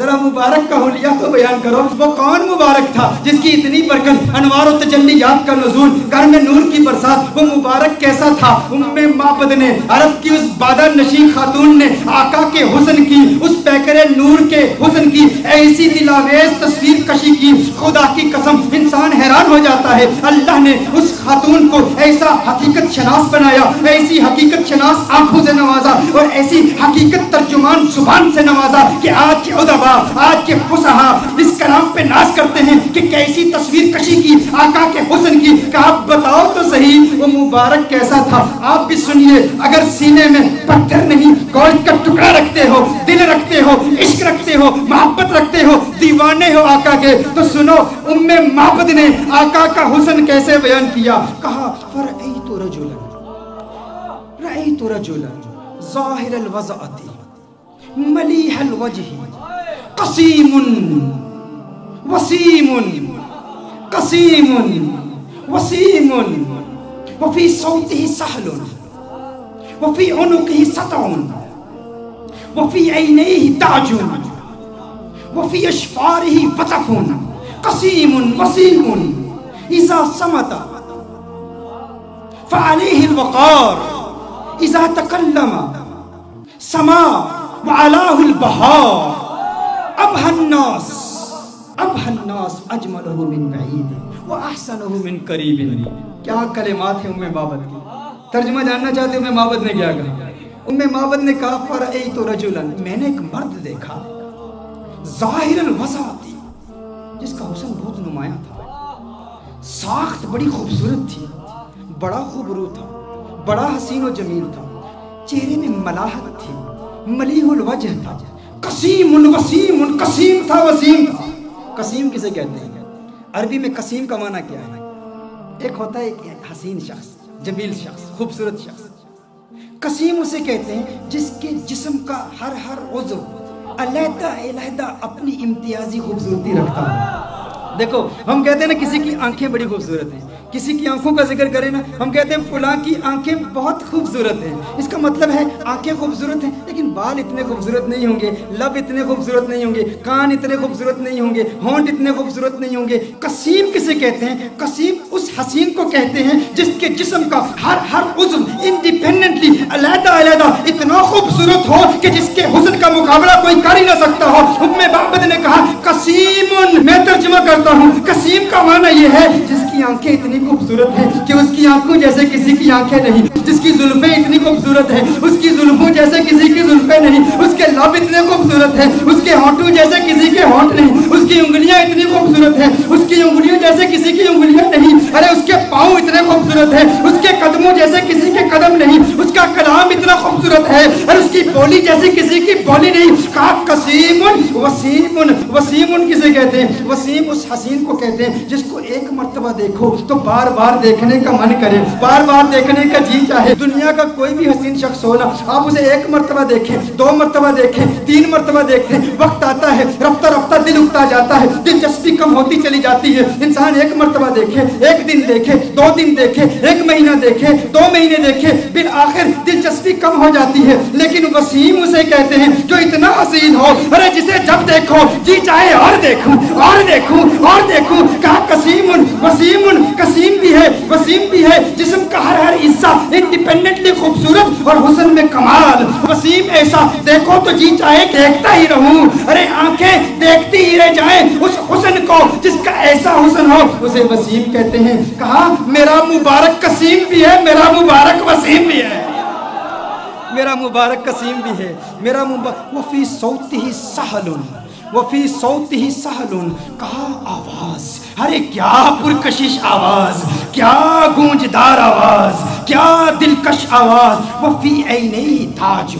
ذرا مبارک کا حلیہ تو بیان کرو، وہ کون مبارک تھا جس کی اتنی برکت، انوار و تجلیات کا نزول، گھر میں نور کی برسات، وہ مبارک کیسا تھا؟ معبد نے، عرب کی اس بادہ نشین خاتون نے آقا کے حسن کی، اس پیکر نور کے حسن کی ایسی دلاویز تصویر کشی کی، خدا کی قسم انسان حیران ہو جاتا ہے۔ اللہ نے اس خاتون کو ایسا حقیقت شناس بنایا، ایسی حقیقت شناس آنکھوں سے نوازا اور ایسی حقیقت ترجمان زبان سے نوازا کہ آج کے ادبا، آج کے فصحا اس کلام پہ ناز کرتے ہیں کہ کیسی تصویر کشی کی آقا کے حسن کی، کہ آپ بتاؤ تو صحیح وہ مبارک کیسا تھا۔ آپ بھی سنیے، اگر سینے میں پتھر نہیں گوشت کا ٹکڑا رکھتے ہو، دل رکھتے ہو، عشق رکھتے ہو، محبت رکھتے ہو، دیوانے ہو آقا کے، تو سنو معبد نے آقا کا حسن کیسے بیان کیا۔ کہا فرأیت رجلا ظاہر الوضعۃ ملیح الوجہ قسیم وسیم قسیم وسیم وفی صوته سہل وفی عنقه سطع وفی عینیہ تاج وفی اشفارہ وطف قسیم وسیم اذا صمت فعلیہ الوقار اذا تکلم سما وعلاه البهار ابهى الناس اجمله من بعید واحسنه من قریب۔ کیا کلمات ہیں معبد کی، ترجمہ جاننا چاہتے ہیں معبد نے کیا کہا؟ معبد نے کہا فرأیت رجلا، میں نے ایک مرد دیکھا، ظاہر الوضعۃ، جس کا حسن بہت نمایاں تھا، ساخت بڑی خوبصورت تھی، بڑا خوبرو تھا، بڑا حسین و جمیل تھا، چہرے میں ملاحت تھی، ملیح الوجہ تھا، قسیم وسیم، قسیم تھا وسیم تھا۔ قسیم کسے کہتے ہیں؟ عربی میں قسیم کا معنی کیا ہے؟ ایک ہوتا ہے ایک حسین شخص، جمیل شخص، خوبصورت شخص۔ قسیم اسے کہتے ہیں جس کے جسم کا ہر عضو علیحدہ علیحدہ اپنی امتیازی خوبصورتی رکھتا ہے۔ دیکھو ہم کہتے ہیں نا کسی کی آنکھیں بڑی خوبصورت ہیں، کسی کی آنکھوں کا ذکر کریں نا ہم کہتے ہیں فلاں کی آنکھیں بہت خوبصورت ہیں، اس کا مطلب ہے آنکھیں خوبصورت ہیں لیکن بال اتنے خوبصورت نہیں ہوں گے، لب اتنے خوبصورت نہیں ہوں گے، کان اتنے خوبصورت نہیں ہوں گے، ہونٹ اتنے خوبصورت نہیں ہوں گے۔ قسیم کسے کہتے ہیں؟ قسیم اس حسین کو کہتے ہیں جس کے جسم کا ہر عضو انڈیپینڈنٹلی علیحدہ علیحدہ اتنا خوبصورت ہو کہ جس کے حسن کا مقابلہ کوئی کر ہی نہ سکتا ہو۔ معبد نے کہا قسیم، میں ترجمہ کرتا ہوں، قسیم کا معنی یہ ہے جس کی آنکھیں اتنی خوبصورت ہیں کہ اس کی آنکھوں جیسے کسی کی آنکھیں نہیں، جس کی زلفیں اتنی خوبصورت ہیں اس کی زلفوں جیسے کسی کی زلفیں نہیں، اس کے لب اتنے خوبصورت ہیں اس کے ہونٹوں جیسے کسی کے ہونٹ نہیں، اس کی انگلیاں اتنی خوبصورت ہیں اس کی انگلیوں جیسے کسی کی انگلیاں نہیں، ارے اس کے پاؤں اتنے خوبصورت ہیں اس کے قدموں جیسے کسی کے قدم نہیں، اس کا کلام اتنا خوبصورت ہے اور اس کی بولی جیسے کسی کی بولی نہیں۔ کہا قسیم وسیم، وسیم کسے کہتے ہیں؟ وسیم اس حسین کو کہتے ہیں جس کو ایک مرتبہ دیکھو تو بار بار دیکھنے کا من کرے، بار بار دیکھنے کا جی چاہے۔ دنیا کا کوئی بھی حسین شخص ہو نا، آپ اسے ایک مرتبہ دیکھیں، دو مرتبہ دیکھیں، تین مرتبہ دیکھیں، وقت آتا ہے رفتہ رفتہ دل اکتا جاتا ہے، دلچسپی کم ہوتی چلی جاتی ہے۔ انسان ایک مرتبہ دیکھے، ایک دن دیکھے، دو دن دیکھے، ایک مہینہ دیکھے، دو مہینے دیکھے، بالآخر دلچسپی کم ہو جاتی ہے۔ لیکن وسیم اسے کہتے ہیں جو اتنا حسین ہو، ارے جسے جب دیکھو جی چاہے اور دیکھوں اور دیکھوں اور دیکھوں۔ کہا قسیم وسیم، قسیم بھی ہے وسیم بھی ہے، جسم کا ہر حصہ انڈیپینڈنٹلی خوبصورت اور حسن میں کمال۔ وسیم ایسا دیکھو تو جی چاہے دیکھتا ہی رہوں، ارے آنکھیں دیکھتی ہی رہ جائیں اس حسن کو جس کا ایسا حسن ہو، اسے وسیم کہتے ہیں۔ کہا میرا مبارک قسیم بھی ہے، میرا مبارک وسیم بھی ہے، میرا مبارک قسیم بھی ہے، میرا مبارک وفی صوتہ سہل وفی صوتہ سہل۔ کہا آواز، ارے کیا پرکشش آواز، کیا گونجدار آواز، کیا دلکش آواز۔ وفی عینیہ تاج،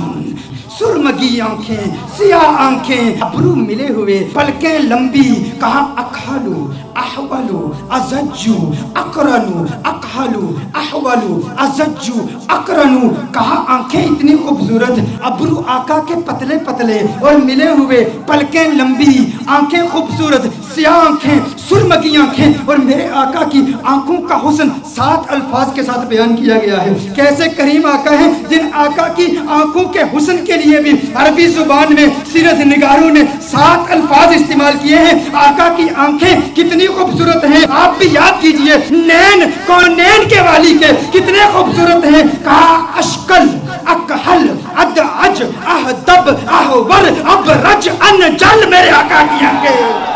سرمگی آنکھیں، سیاہ آنکھیں، ابرو ملے ہوئے، پلکیں لمبی۔ کہا اکحلو احولو ازجو اقرنو، اکحلو احولو ازجو اقرنو۔ کہا آنکھیں اتنی خوبصورت، ابرو آقا کے پتلے پتلے اور ملے ہوئے، پلکیں لمبی، آنکھیں خوبصورت، سیاہ آنکھیں، سرمگی آنکھیں، اور میرے آقا کی آنکھوں کا حسن 7 الفاظ کے ساتھ بیان کیا گیا ہے۔ کیسے کریم آقا ہیں جن آقا کی آنکھوں کے حسن کے لیے لیے بھی عربی زبان میں سیرت نگاروں نے 7 الفاظ استعمال کیے ہیں. آقا کی آنکھیں کتنی خوبصورت ہیں, آپ بھی یاد کیجئے. نین کونین کے والی کے کتنے خوبصورت ہیں. کہا اشکل, اکحل, ادعج, اہدب, احور, ابرج, انجل. میرے آقا کی آنکھیں,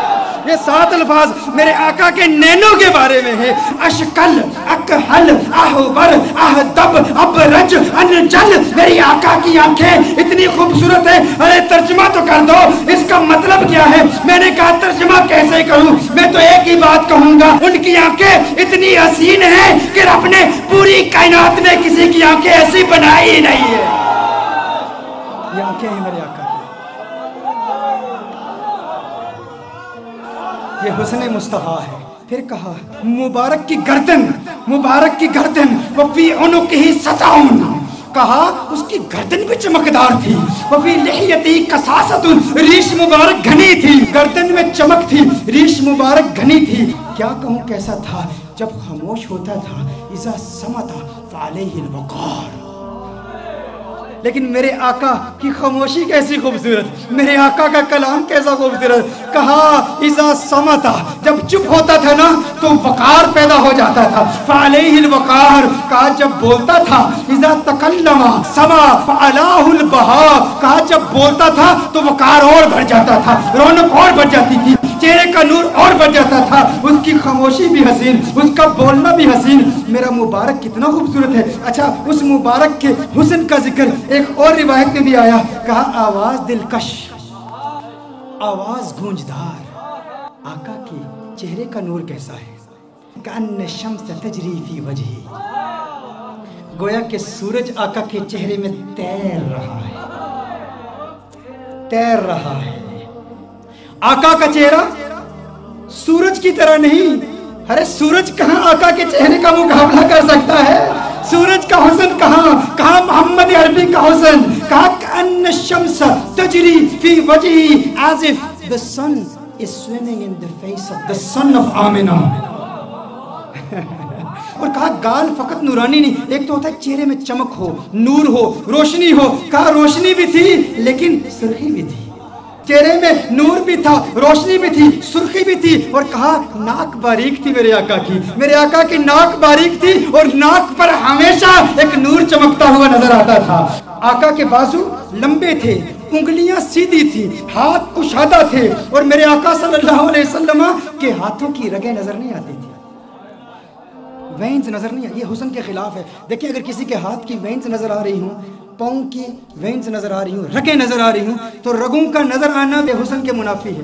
یہ 7 الفاظ میرے آقا کے نینوں کے بارے میں ہیں. اشکل, اکحل, احور, اہدب, ابرج, انجل. میری آقا کی آنکھیں اتنی خوبصورت ہیں. ارے ترجمہ تو کر دو, اس کا مطلب کیا ہے؟ میں نے کہا ترجمہ کیسے کروں؟ میں تو ایک ہی بات کہوں گا, ان کی آنکھیں اتنی حسین ہیں کہ رب نے پوری کائنات میں کسی کی آنکھیں ایسی بنائی ہی نہیں ہے. یہ آنکھیں ہیں میرے آقا, یہ حسن مصطفیٰ ہے. پھر کہا مبارک کی گردن, مبارک کی گردن, وفی عنقہ سطعون. کہا اس کی گردن بھی چمکدار تھی. وفی لحیتہ کثاثۃ, ریش مبارک گھنی تھی. گردن میں چمک تھی, ریش مبارک گھنی تھی. کیا کہوں کیسا تھا؟ جب خاموش ہوتا تھا اذا صمت فعلیہ الوقار. لیکن میرے آقا کی خاموشی کیسی خوبصورت, میرے آقا کا کلام کیسا خوبصورت. کہا اذا صمت, جب چپ ہوتا تھا نا تو وقار پیدا ہو جاتا تھا. فعلیہ الوقار, کہا جب بولتا تھا. اذا تکلم سما فعلاہ البہا, کہا جب بولتا تھا تو وقار اور بڑھ جاتا تھا, رونق اور بڑھ جاتی تھی, چہرے کا نور اور بڑھ جاتا تھا. اس کی خاموشی بھی حسین, اس کا بولنا بھی حسین. میرا مبارک کتنا خوبصورت ہے. اچھا, اس مبارک کے حسن کا ذکر ایک اور روایت میں بھی آیا. کہا آواز دلکش, آواز گونجدار. آقا کے چہرے کا نور کیسا ہے؟ کأن الشمس تجری فی وجہی, گویا کہ سورج آقا کے چہرے میں تیر رہا ہے, تیر رہا ہے. آقا کا چہرہ سورج کی طرح نہیں. ارے سورج کہاں آقا کے چہرے کا مقابلہ کر سکتا ہے؟ سورج کا حسن کہاں, کہاں محمد عربی کا حسن. کہا کأن الشمس تجری فی وجہی as if the sun is swimming in the face of the son of Amna. اور کہا گال فقط نورانی نہیں, ایک تو ہوتا ہے چہرے میں چمک ہو, نور ہو, روشنی ہو. کہا روشنی بھی تھی لیکن سرخی بھی تھی. چہرے میں نور بھی تھا, روشنی بھی تھی, سرخی بھی تھی. اور کہا ناک باریک تھی میرے آقا کی, میرے آقا کی ناک باریک تھی اور ناک پر ہمیشہ ایک نور چمکتا ہوا نظر آتا تھا. آقا کے بازو لمبے تھے, انگلیاں سیدھی تھی, ہاتھ کشادہ تھے. اور میرے آقا صلی اللہ علیہ وسلم کے ہاتھوں کی رگیں نظر نہیں آتی تھی, وینز نظر نہیں آتی. یہ حسن کے خلاف ہے. دیکھیں اگر کسی کے ہاتھ کی وینز نظر آ رہی ہوں, پاؤں کی وینز نظر آ رہی ہوں, رگیں نظر آ رہی ہوں, تو رگوں کا نظر آنا یہ حسن کے منافی ہے.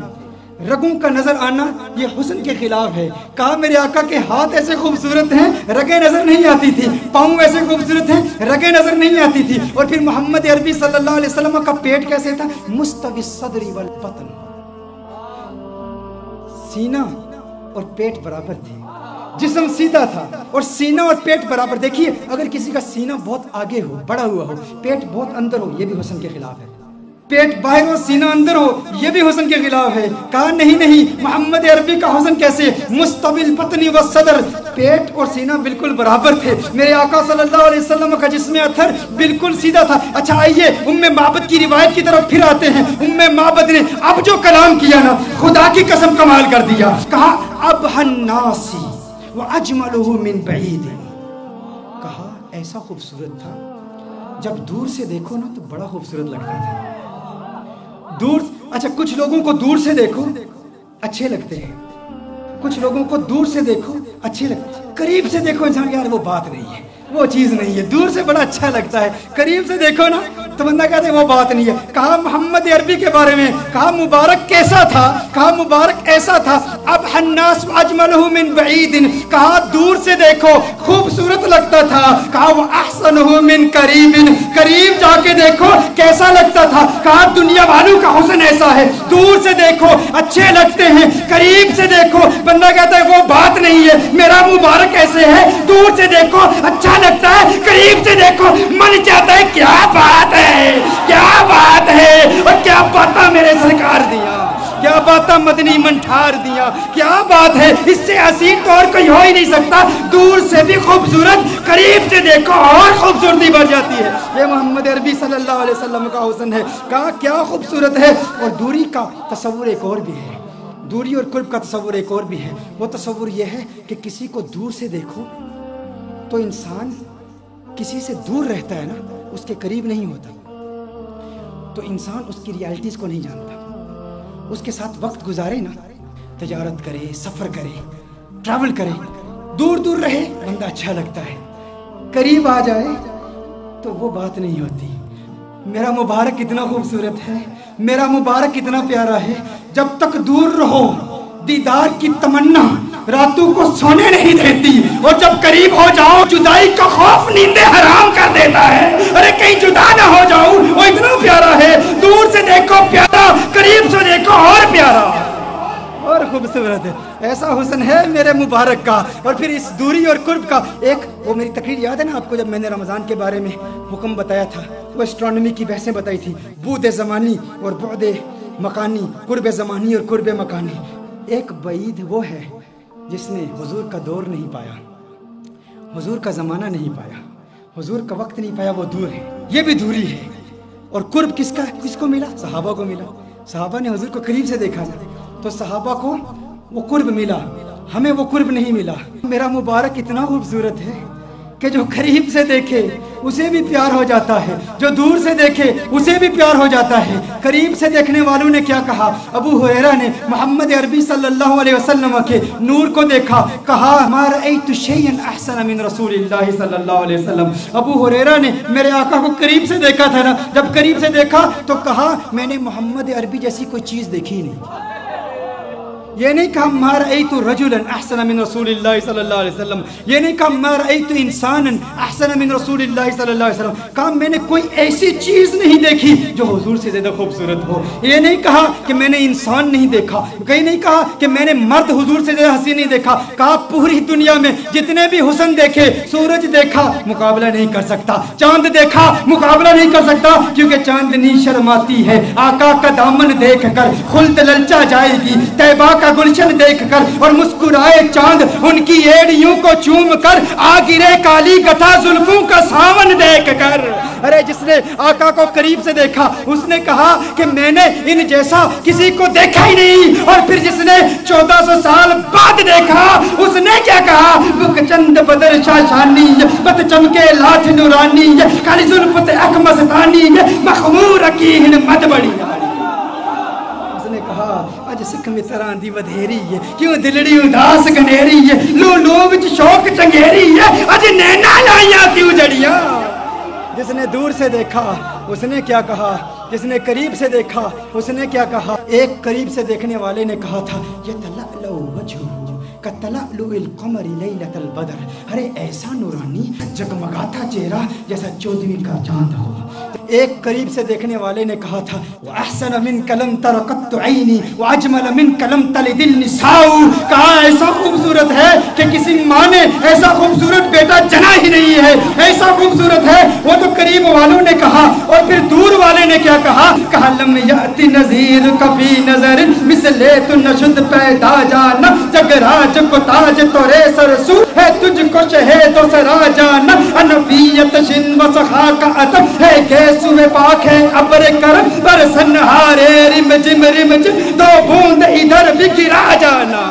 رگوں کا نظر آنا یہ حسن کے خلاف ہے. کہا میرے آقا کے ہاتھ ایسے خوبصورت ہیں, رگیں نظر نہیں آتی تھی. پاؤں ایسے خوبصورت ہیں, رگیں نظر نہیں آتی تھی. اور پھر محمد عربی صلی اللہ علیہ وسلم کا پیٹ کیسے تھا؟ مستوی الصدر والبطن, سینہ اور پیٹ برابر تھے, جسم سیدھا تھا اور سینہ اور پیٹ برابر. دیکھیے اگر کسی کا سینہ بہت آگے ہو, بڑا ہوا ہو, پیٹ بہت اندر ہو, یہ بھی حسن کے خلاف ہے. پیٹ باہر ہو, سینہ اندر ہو, یہ بھی حسن کے خلاف ہے. کہا نہیں نہیں, محمد عربی کا حسن کیسے؟ مستوی البطن والصدر, پیٹ اور سینہ بالکل برابر تھے. میرے آقا صلی اللہ علیہ وسلم کا جسم اطہر بالکل سیدھا تھا. اچھا آئیے ام معبد کی روایت کی طرف پھر آتے ہیں. ام معبد نے اب جو کلام کیا نا, خدا کی قسم کمال کر دیا. کہا ابہ الناس وَأَجْمَلُهُ مِنْ بَعِيدٍ. کہا ایسا خوبصورت تھا, جب دور سے دیکھو نا تو بڑا خوبصورت لگتا تھا. دور, اچھا کچھ لوگوں کو دور سے دیکھو اچھے لگتے ہیں, کچھ لوگوں کو دور سے دیکھو اچھے لگتے ہیں, قریب سے دیکھو انسان یار وہ بات نہیں ہے, وہ چیز نہیں ہے. دور سے بڑا اچھا لگتا ہے, قریب سے دیکھو نا تو بندہ کہتے ہیں وہ بات نہیں ہے. کہا محمد عربی کے بارے میں, کہا مبارک کیسا تھا؟ کہا مبارک ایسا تھا. اب الناس اجملہ من بعید, کہا دور سے دیکھو خوبصورت لگتا تھا. کہا وہ احسنہ من قریب, قریب جا کے دیکھو کیسا لگتا تھا. کہا دنیا والوں کا حسن ایسا ہے, دور سے دیکھو اچھے لگتے ہیں, قریب سے دیکھو بندہ کہتا ہے وہ بات نہیں ہے. میرا مبارک ایسے ہے, دور سے دیکھو اچھا لگتا ہے, قریب سے دیکھو من چاہتا ہے کیا بات ہے, کیا بات ہے, اور کیا باتاں میرے سرکار دیا, کیا باتاں مدنی من ٹھار دیا، کیا بات ہے، اس سے حسین تو اور کوئی ہو ہی نہیں سکتا، دور سے بھی خوبصورت، قریب سے دیکھو اور خوبصورتی بڑھ جاتی ہے۔ یہ محمد عربی صلی اللہ علیہ وسلم کا حسن ہے، کہا کیا خوبصورت ہے۔ اور دوری کا تصور ایک اور بھی ہے، دوری اور قرب کا تصور ایک اور بھی ہے، وہ تصور یہ ہے کہ کسی کو دور سے دیکھو تو انسان کسی سے دور رہتا ہے نا، اس کے قریب نہیں ہوتا، تو انسان اس کی ریالٹیز کو نہیں جانتا، اس کے ساتھ وقت گزارے نا، تجارت کرے، سفر کرے، ٹریول کرے، دور دور رہے بندہ اچھا لگتا ہے، قریب آ جائے تو وہ بات نہیں ہوتی۔ میرا مبارک کتنا خوبصورت ہے، میرا مبارک کتنا پیارا ہے، جب تک دور رہو دیدار کی تمنا راتوں کو سونے نہیں دیتی، اور جب قریب ہو جاؤ جدائی کا خوف نیندیں حرام کر دیتا ہے۔ ارے کہیں جدا نہ ہو جاؤ، وہ اتنا پیارا ہے، دور سے دیکھو پیارا، قریب سے دیکھو اور پیارا اور خوبصورت ہے۔ ایسا حسن ہے میرے مبارک کا۔ اور پھر اس دوری اور قرب کا ایک، وہ میری تقریر یاد ہے نا آپ کو، جب میں نے رمضان کے بارے میں حکم بتایا تھا، وہ اسٹرانومی کی بحثیں بتائی تھی، بعد زمانی اور بعد مکانی، قرب زمانی اور قرب مکانی۔ ایک بعید وہ ہے جس نے حضور کا دور نہیں پایا، حضور کا زمانہ نہیں پایا، حضور کا وقت نہیں پایا، وہ دور ہے، یہ بھی دوری ہے۔ اور قرب کس کا، کس کو ملا؟ صحابہ کو ملا، صحابہ نے حضور کو قریب سے دیکھا تھا، تو صحابہ کو وہ قرب ملا، ہمیں وہ قرب نہیں ملا۔ میرا مبارک اتنا خوبصورت ہے کہ جو قریب سے دیکھے اسے بھی پیار ہو جاتا ہے، جو دور سے دیکھے اسے بھی پیار ہو جاتا ہے۔ قریب سے دیکھنے والوں نے کیا کہا؟ ابو ہریرہ نے محمد عربی صلی اللہ علیہ وسلم کے نور کو دیکھا، کہا ما رأیت شیئا احسن من رسول اللہ صلی اللہ علیہ وسلم۔ ابو ہریرہ نے میرے آقا کو قریب سے دیکھا تھا نا، جب قریب سے دیکھا تو کہا میں نے محمد عربی جیسی کوئی چیز دیکھی ہی نہیں۔ یہ نہیں کہا ما رأیت رجلا احسن من رسول اللہ صلی اللہ علیہ وسلم، یہ نہیں کہا ما رأیت انسانا احسن من رسول اللہ صلی اللہ علیہ وسلم، کہا میں نے کوئی ایسی چیز نہیں دیکھی جو حضور سے زیادہ خوبصورت ہو۔ یہ نہیں کہا کہ میں نے انسان نہیں دیکھا، کہیں نہیں کہا کہ میں نے مرد حضور سے زیادہ حسین نہیں دیکھا، کہا پوری دنیا میں جتنے بھی حسن دیکھے، سورج دیکھا مقابلہ نہیں کر سکتا، چاند دیکھا مقابلہ نہیں کر سکتا، کیونکہ چاندنی شرماتی ہے آقا کا دامن دیکھ کر، خلد للچا جائے گی طیبہ کا گلشن دیکھ کر، اور مسکرائے چاند ان کی ایڑیوں کو چوم کر، آ گرے کالی گٹھا زلفوں کا ساون دیکھ کر۔ ارے جس نے آقا کو قریب سے دیکھا اس نے کہا کہ میں نے ان جیسا کسی کو دیکھا ہی نہیں، اور پھر جس نے 1400 سال بعد دیکھا اس نے کیا کہا؟ بک چند بدر شاشانی، بت چمکے لاٹھ نورانی، کالی زلفت اک مستانی، مخمور اکیہن مد بڑی۔ نے کہا اج سکھ متراں دی ودھیری ہے، کیوں دلڑی اداس گنیری ہے، لو لو وچ شوق چنگیری ہے، اج نینا لائیاں کیوں جڑیاں۔ جس نے دور سے دیکھا اس نے کیا کہا، جس نے قریب سے دیکھا اس نے کیا کہا؟ ایک قریب سے دیکھنے والے نے کہا تھا یتلألؤ وجهه کتلألؤ القمر لیلۃ البدر، ارے ایسا نورانی جگمگاتا چہرہ جیسا 14ویں کا چاند ہو۔ ایک قریب سے دیکھنے والے نے کہا تھا وَأَحْسَنَ مِنْكَ لَمْ تَرَ قَطُّ عَيْنِي وَأَجْمَلَ مِنْكَ لَمْ تَلِدِ النِّسَاءُ، کہا ایسا خوبصورت ہے کہ کسی ماں نے ایسا خوبصورت بیٹا جنا ہی نہیں ہے، ایسا خوبصورت ہے۔ وہ تو قریب والوں نے کہا، اور پھر دور والے نے کیا کہا؟ کہا لم یأتی نظیر کفی نظر مثل تو نشد پیدا جانا، جگ راج کو تاج تورے سرسو ہے، تجھ کو شہید و سرا جانا، انفیت شن و سخا کا عطب ہے، گیسو میں پاک ہے ابر کرم، برسن ہارے رم جم دو بوند ادھر بھی گرا جانا۔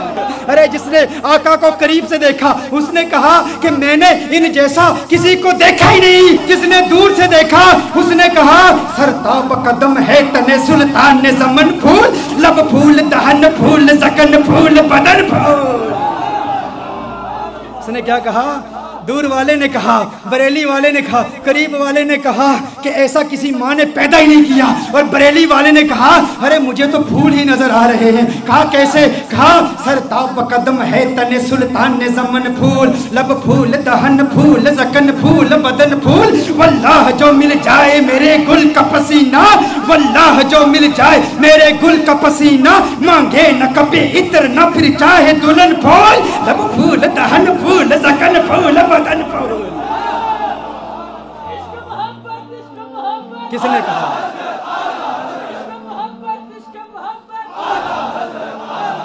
ارے جس نے آقا کو قریب سے دیکھا اس نے کہا کہ میں نے ان جیسا کسی کو دیکھا ہی نہیں۔ جس نے دور سے دیکھا اس نے کہا سرتاب قدم ہے تن سلطان زمن، پھول لب پھول دہن پھول زکن پھول بدن پھول۔ اس نے کیا کہا؟ دور والے نے کہا، بریلی والے نے کہا، قریب والے نے کہا کہ ایسا کسی ماں نے پیدا ہی نہیں کیا، اور بریلی والے نے کہا ارے مجھے تو پھول ہی نظر آ رہے ہیں۔ کہا کیسے؟ کہا سرتاب قدم ہے تن سلطان زمن، پھول لب پھول دہن پھول زکن پھول بدن پھول، واللہ جو مل جائے میرے گل کا پسینہ، واللہ جو مل جائے میرے گل کا پسینہ، مانگے نہ کبھی عطر نہ پھر چاہے دلہن پھول، لب پھول دہن پھول زکن پھول بدن پھول۔ کس نے کہا؟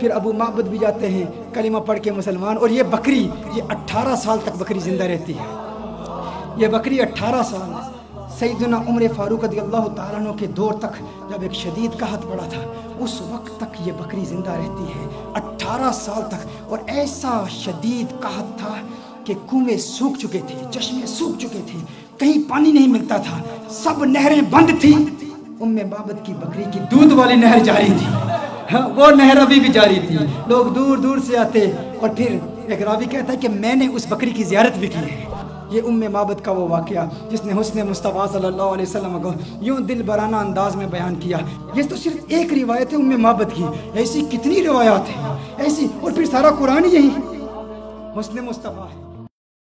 پھر ابو معبد بھی جاتے ہیں کلمہ پڑھ کے مسلمان، اور یہ بکری یہ 18 سال تک بکری زندہ رہتی ہے، یہ بکری 18 سال سیدنا عمر فاروق رضی اللہ تعالیٰ عنہ کے دور تک جب ایک شدید قحط پڑا تھا اس وقت تک یہ بکری زندہ رہتی ہے 18 سال تک، اور ایسا شدید قحط تھا کہ کنویں سوکھ چکے تھے، چشمے سوکھ چکے تھے، کہیں پانی نہیں ملتا تھا، سب نہریں بند تھی، معبد کی بکری کی دودھ والی نہر جاری تھی، وہ نہر ابھی بھی جاری تھی، لوگ دور دور سے آتے، اور پھر ایک راوی کہتا ہے کہ میں نے اس بکری کی زیارت بھی کی ہے۔ یہ معبد کا وہ واقعہ جس نے حسن مصطفیٰ صلی اللہ علیہ وسلم کو یوں دل برانہ انداز میں بیان کیا۔ یہ تو صرف ایک روایت ہے معبد کی، ایسی کتنی روایات ہیں ایسی، اور پھر سارا قرآن یہی حسن مصطفیٰ ہے۔